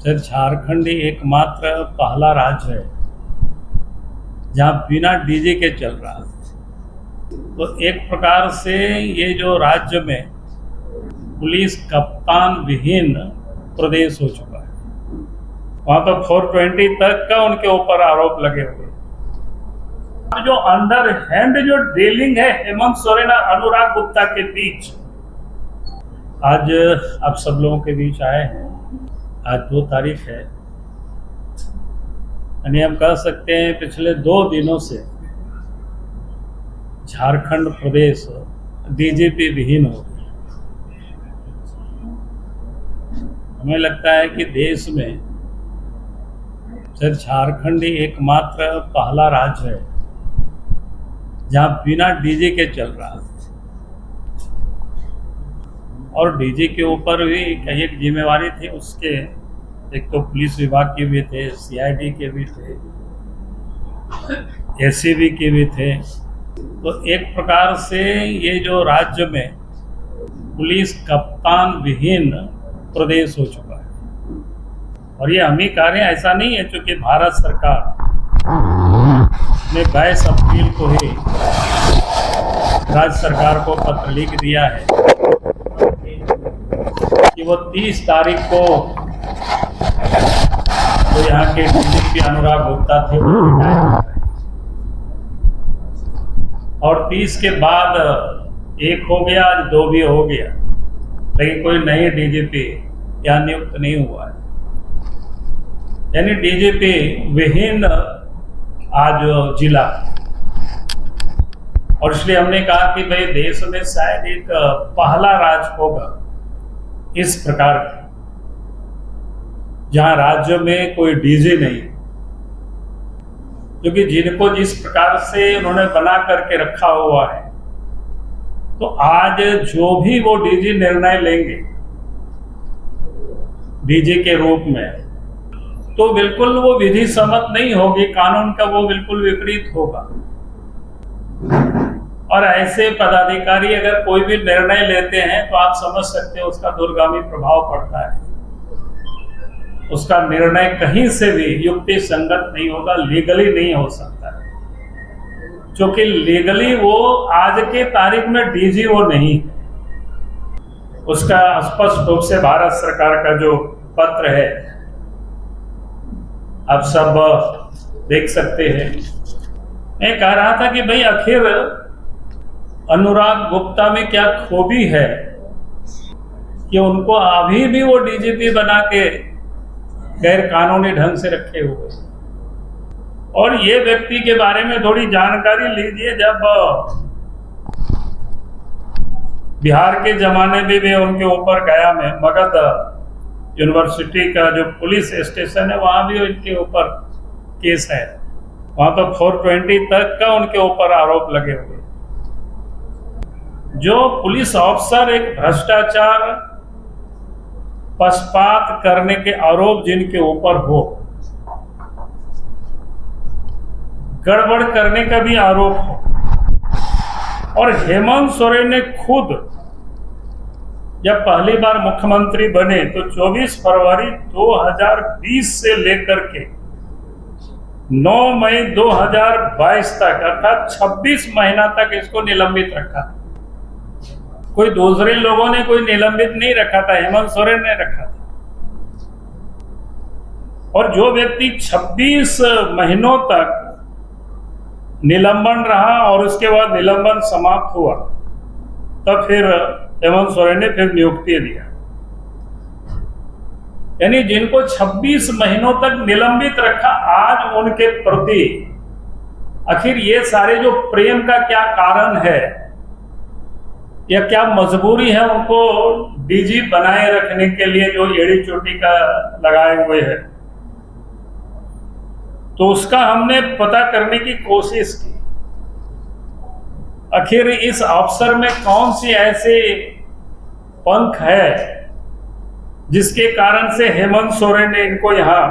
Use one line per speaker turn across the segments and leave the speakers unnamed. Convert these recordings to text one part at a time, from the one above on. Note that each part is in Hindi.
सर, झारखंड ही एकमात्र पहला राज्य है जहां बिना डीजे के चल रहा है। तो एक प्रकार से ये जो राज्य में पुलिस कप्तान विहीन प्रदेश हो चुका है। वहां तो 420 तक का उनके ऊपर आरोप लगे हुए। जो अंडर हैंड जो डीलिंग है हेमंत सोरेन और अनुराग गुप्ता के बीच, आज आप सब लोगों के बीच आए हैं। आज 2 तारीख है, यानी हम कह सकते हैं पिछले 2 दिनों से झारखंड प्रदेश डीजीपी विहीन हो गया। हमें लगता है कि देश में सिर्फ झारखंड ही एकमात्र पहला राज्य है जहां बिना डीजे के चल रहा है। और डीजे के ऊपर भी कई एक जिम्मेवारी थी उसके, एक तो पुलिस विभाग के भी थे, सीआईडी के भी थे, एसीबी के भी थे। तो एक प्रकार से ये जो राज्य में पुलिस कप्तान विहीन प्रदेश हो चुका है। और ये हम ही कह रहे हैं, ऐसा नहीं है, क्योंकि भारत सरकार ने 22 अप्रैल को ही राज्य सरकार को पत्र लिख दिया है कि वो 30 तारीख को तो यहाँ के डीजीपी अनुराग गुप्ता थे और 30 के बाद 1 हो गया, 2 भी हो गया, लेकिन कोई नई डीजीपी यहाँ नियुक्त नहीं हुआ है। यानी डीजीपी विहीन आज जिला। और इसलिए हमने कहा कि भाई देश में शायद एक पहला राज्य होगा इस प्रकार का, जहां राज्य में कोई डीजी नहीं, क्योंकि जिनको जिस प्रकार से उन्होंने बना करके रखा हुआ है, तो आज जो भी वो डीजी निर्णय लेंगे डीजी के रूप में, तो बिल्कुल वो विधि सम्मत नहीं होगी, कानून का वो बिल्कुल विपरीत होगा। और ऐसे पदाधिकारी अगर कोई भी निर्णय लेते हैं तो आप समझ सकते हो उसका दूरगामी प्रभाव पड़ता है। उसका निर्णय कहीं से भी युक्ति संगत नहीं होगा, लीगली नहीं हो सकता है, क्योंकि लीगली वो आज के तारीख में डीजी वो नहीं है। उसका स्पष्ट रूप से भारत सरकार का जो पत्र है आप सब देख सकते हैं। मैं कह रहा था कि भाई आखिर अनुराग गुप्ता में क्या खूबी है कि उनको अभी भी वो डीजीपी बना के गैर कानूनी ढंग से रखे हुए। और ये व्यक्ति के बारे में थोड़ी जानकारी लीजिए। जब बिहार के जमाने में भी उनके ऊपर गया में मगध यूनिवर्सिटी का जो पुलिस स्टेशन है, वहां भी उनके ऊपर केस है। वहां तो 420 तक का उनके ऊपर आरोप लगे हुए। जो पुलिस अफसर एक भ्रष्टाचार पक्षपात करने के आरोप जिनके ऊपर हो, गड़बड़ करने का भी आरोप हो, और हेमंत सोरेन ने खुद जब पहली बार मुख्यमंत्री बने तो 24 फरवरी 2020 से लेकर के 9 मई 2022 तक, अर्थात 26 महीना तक इसको निलंबित रखा। कोई दूसरे लोगों ने कोई निलंबित नहीं रखा था, हेमंत सोरेन ने रखा था। और जो व्यक्ति 26 महीनों तक निलंबन रहा और उसके बाद निलंबन समाप्त हुआ, तब फिर हेमंत सोरेन ने फिर नियुक्ति दिया। यानी जिनको 26 महीनों तक निलंबित रखा, आज उनके प्रति आखिर ये सारे जो प्रेम का क्या कारण है या क्या मजबूरी है उनको डीजी बनाए रखने के लिए, जो एड़ी चोटी का लगाए हुए है, तो उसका हमने पता करने की कोशिश की। आखिर इस अफसर में कौन सी ऐसे पंख है जिसके कारण से हेमंत सोरेन ने इनको यहां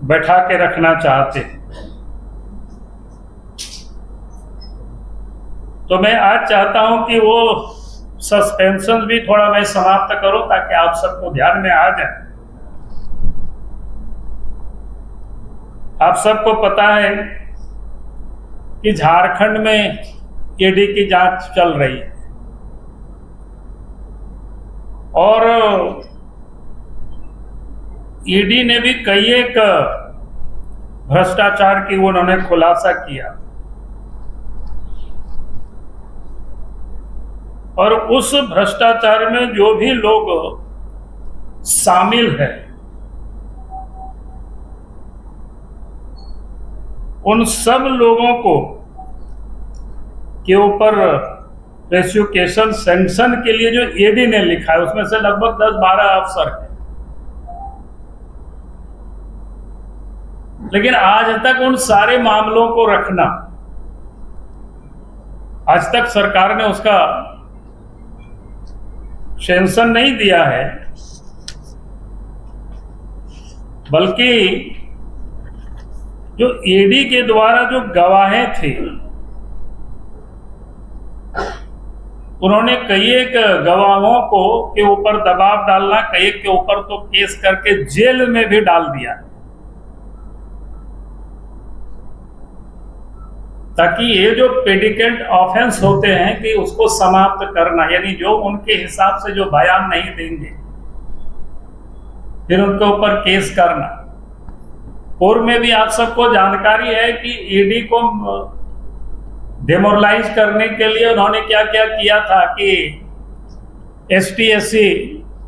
बैठा के रखना चाहते हैं। तो मैं आज चाहता हूं कि वो सस्पेंशन भी थोड़ा मैं समाप्त करूं ताकि आप सबको ध्यान में आ जाए आप सबको पता है कि झारखंड में ईडी की जांच चल रही है और ईडी ने भी कई एक भ्रष्टाचार की उन्होंने खुलासा किया और उस भ्रष्टाचार में जो भी लोग शामिल हैं उन सब लोगों को के ऊपर प्रोसिक्यूशन सैंक्शन के लिए जो ईडी ने लिखा है उसमें से लगभग 10-12 अफसर हैं, लेकिन आज तक उन सारे मामलों को रखना, आज तक सरकार ने उसका सैंक्शन नहीं दिया है, बल्कि जो ईडी के द्वारा जो गवाहें थी उन्होंने कई एक गवाहों को के ऊपर दबाव डालना, कई एक के ऊपर तो केस करके जेल में भी डाल दिया ताकि ये जो प्रेडिकेट ऑफेंस होते हैं कि उसको समाप्त करना, यानी जो उनके हिसाब से जो बयान नहीं देंगे फिर उनके ऊपर केस करना। पूर्व में भी आप सबको जानकारी है कि ईडी को डेमोरलाइज करने के लिए उन्होंने क्या क्या किया था कि ST/SC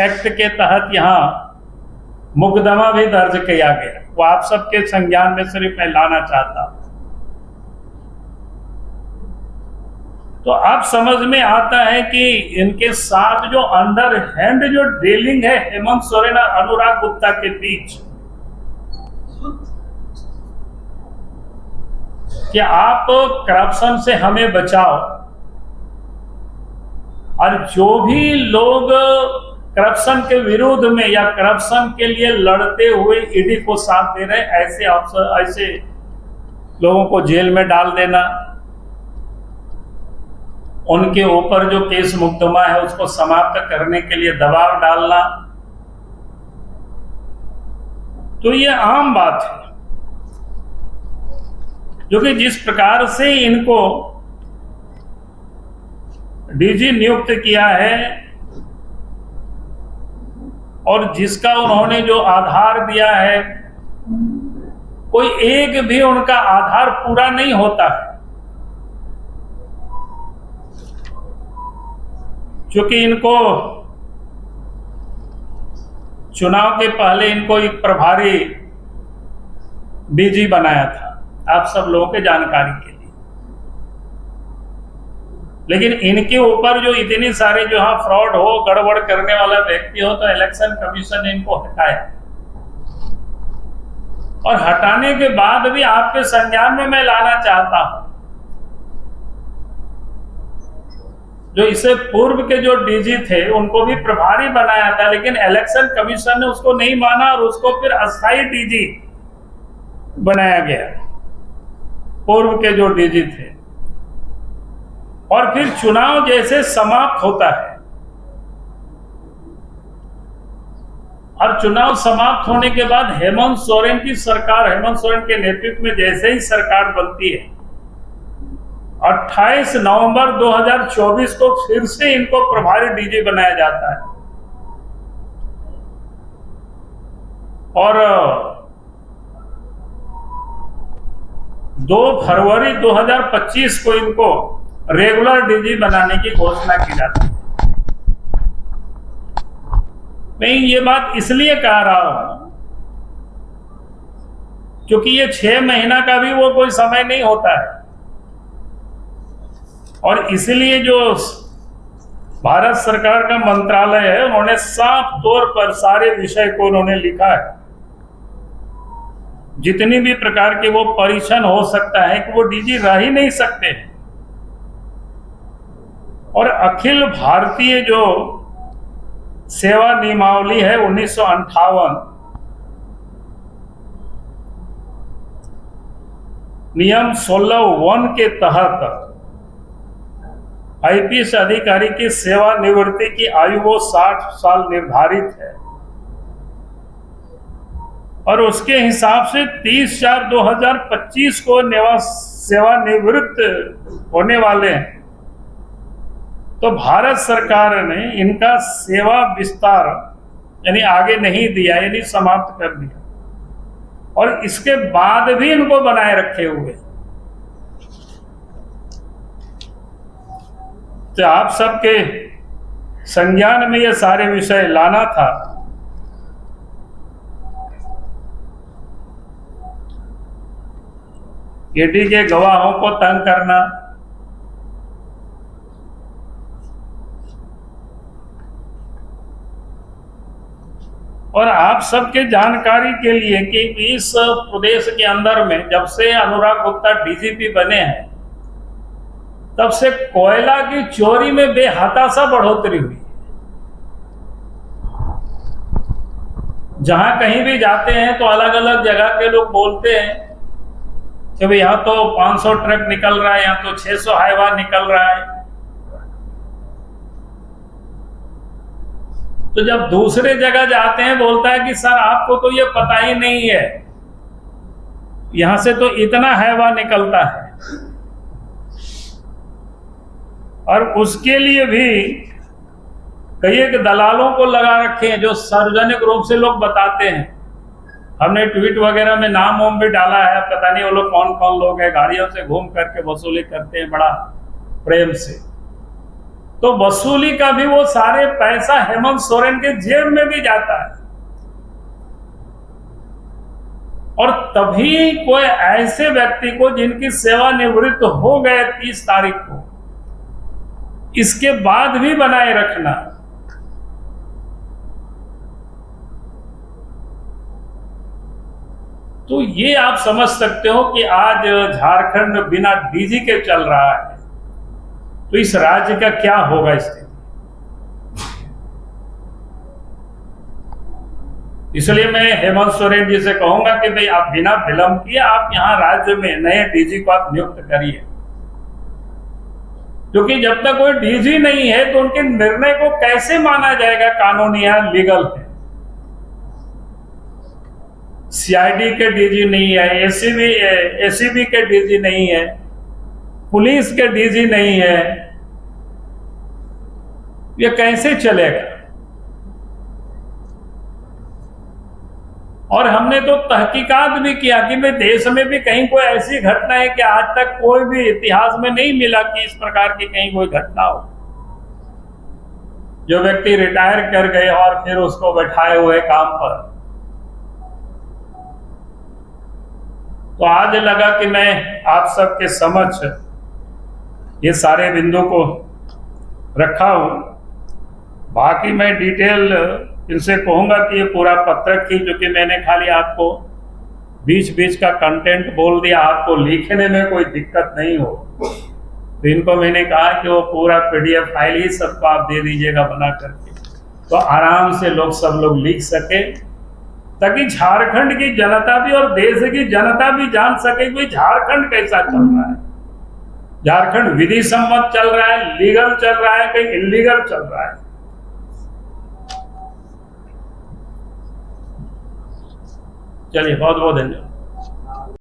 एक्ट के तहत यहां मुकदमा भी दर्ज किया गया। वो आप सबके संज्ञान में सिर्फ मैं लाना चाहता हूं। तो आप समझ में आता है कि इनके साथ जो अंडर हैंड जो डीलिंग है हेमंत सोरेन और अनुराग गुप्ता के बीच, कि आप करप्शन से हमें बचाओ और जो भी लोग करप्शन के विरोध में या करप्शन के लिए लड़ते हुए ईडी को साथ दे रहे ऐसे अफसर, ऐसे लोगों को जेल में डाल देना, उनके ऊपर जो केस मुकदमा है उसको समाप्त करने के लिए दबाव डालना, तो ये आम बात है। जो कि जिस प्रकार से इनको डीजी नियुक्त किया है और जिसका उन्होंने जो आधार दिया है, कोई एक भी उनका आधार पूरा नहीं होता है, क्योंकि इनको चुनाव के पहले इनको एक प्रभारी डीजी बनाया था, आप सब लोगों के जानकारी के लिए। लेकिन इनके ऊपर जो इतनी सारे जो हाँ फ्रॉड हो, गड़बड़ करने वाला व्यक्ति हो, तो इलेक्शन कमीशन ने इनको हटाया और हटाने के बाद भी आपके संज्ञान में मैं लाना चाहता हूं, जो इससे पूर्व के जो डीजी थे उनको भी प्रभारी बनाया था, लेकिन इलेक्शन कमीशन ने उसको नहीं माना और उसको फिर अस्थायी डीजी बनाया गया, पूर्व के जो डीजी थे। और फिर चुनाव जैसे समाप्त होता है और चुनाव समाप्त होने के बाद हेमंत सोरेन की सरकार, हेमंत सोरेन के नेतृत्व में जैसे ही सरकार बनती है, 28 नवंबर 2024 को फिर से इनको प्रभारी डीजी बनाया जाता है और 2 फरवरी 2025 को इनको रेगुलर डीजी बनाने की घोषणा की जाती है। मैं ये बात इसलिए कह रहा हूं क्योंकि ये 6 महीना का भी वो कोई समय नहीं होता है और इसलिए जो भारत सरकार का मंत्रालय है उन्होंने साफ तौर पर सारे विषय को उन्होंने लिखा है, जितनी भी प्रकार के वो परीक्षण हो सकता है कि वो डीजी रह ही नहीं सकते। और अखिल भारतीय जो सेवा नियमावली है 1958, नियम 16(1) के तहत आईपीएस अधिकारी की सेवानिवृत्ति की आयु वो 60 साल निर्धारित है और उसके हिसाब से 30/4/2025 को सेवानिवृत्त होने वाले हैं। तो भारत सरकार ने इनका सेवा विस्तार यानी आगे नहीं दिया, यानी समाप्त कर दिया, और इसके बाद भी इनको बनाए रखे हुए। तो आप सबके संज्ञान में ये सारे विषय लाना था। ईडी के गवाहों को तंग करना, और आप सबके जानकारी के लिए कि इस प्रदेश के अंदर में जब से अनुराग गुप्ता डीजीपी बने हैं तब से कोयला की चोरी में बेहताशा बढ़ोतरी हुई। जहां कहीं भी जाते हैं तो अलग अलग जगह के लोग बोलते हैं कि भाई यहाँ तो 500 ट्रक निकल रहा है, यहाँ तो 600 हाईवा निकल रहा है। तो जब दूसरे जगह जाते हैं बोलता है कि सर आपको तो ये पता ही नहीं है, यहां से तो इतना हाईवा निकलता है। और उसके लिए भी कई एक दलालों को लगा रखे हैं जो सार्वजनिक रूप से लोग बताते हैं। हमने ट्वीट वगैरह में नाम वाम भी डाला है, पता नहीं वो लोग कौन कौन लोग हैं, गाड़ियों से घूम करके वसूली करते हैं बड़ा प्रेम से। तो वसूली का भी वो सारे पैसा हेमंत सोरेन के जेब में भी जाता है। और तभी कोई ऐसे व्यक्ति को जिनकी सेवानिवृत्त हो गए 30 तारीख को, इसके बाद भी बनाए रखना, तो ये आप समझ सकते हो कि आज झारखंड बिना डीजी के चल रहा है, तो इस राज्य का क्या होगा स्थिति। इसलिए मैं हेमंत सोरेन जी से कहूंगा कि भाई आप बिना विलंब किए आप यहां राज्य में नए डीजी को आप नियुक्त करिए, क्योंकि जब तक कोई डीजी नहीं है तो उनके निर्णय को कैसे माना जाएगा कानूनी या लीगल है। सीआईडी के डीजी नहीं है, एसीबी के डीजी नहीं है, पुलिस के डीजी नहीं है, ये कैसे चलेगा। और हमने तो तहकीकात भी किया कि भाई देश में भी कहीं कोई ऐसी घटना है कि आज तक कोई भी इतिहास में नहीं मिला कि इस प्रकार की कहीं कोई घटना हो, जो व्यक्ति रिटायर कर गए और फिर उसको बैठाए हुए काम पर। तो आज लगा कि मैं आप सबके समक्ष ये सारे बिंदु को रखा हूं। बाकी मैं डिटेल इनसे कहूंगा कि ये पूरा पत्रक की, जो कि मैंने खाली आपको बीच बीच का कंटेंट बोल दिया, आपको लिखने में कोई दिक्कत नहीं हो, तो इनको मैंने कहा कि वो पूरा पीडीएफ फाइल ही सबको आप दे दीजिएगा बना करके, तो आराम से सब लोग लिख सके, ताकि झारखंड की जनता भी और देश की जनता भी जान सके कि झारखंड कैसा चल रहा है। झारखंड विधि सम्मत चल रहा है, लीगल चल रहा है, कहीं इलीगल चल रहा है। चलिए, बहुत बहुत धन्यवाद।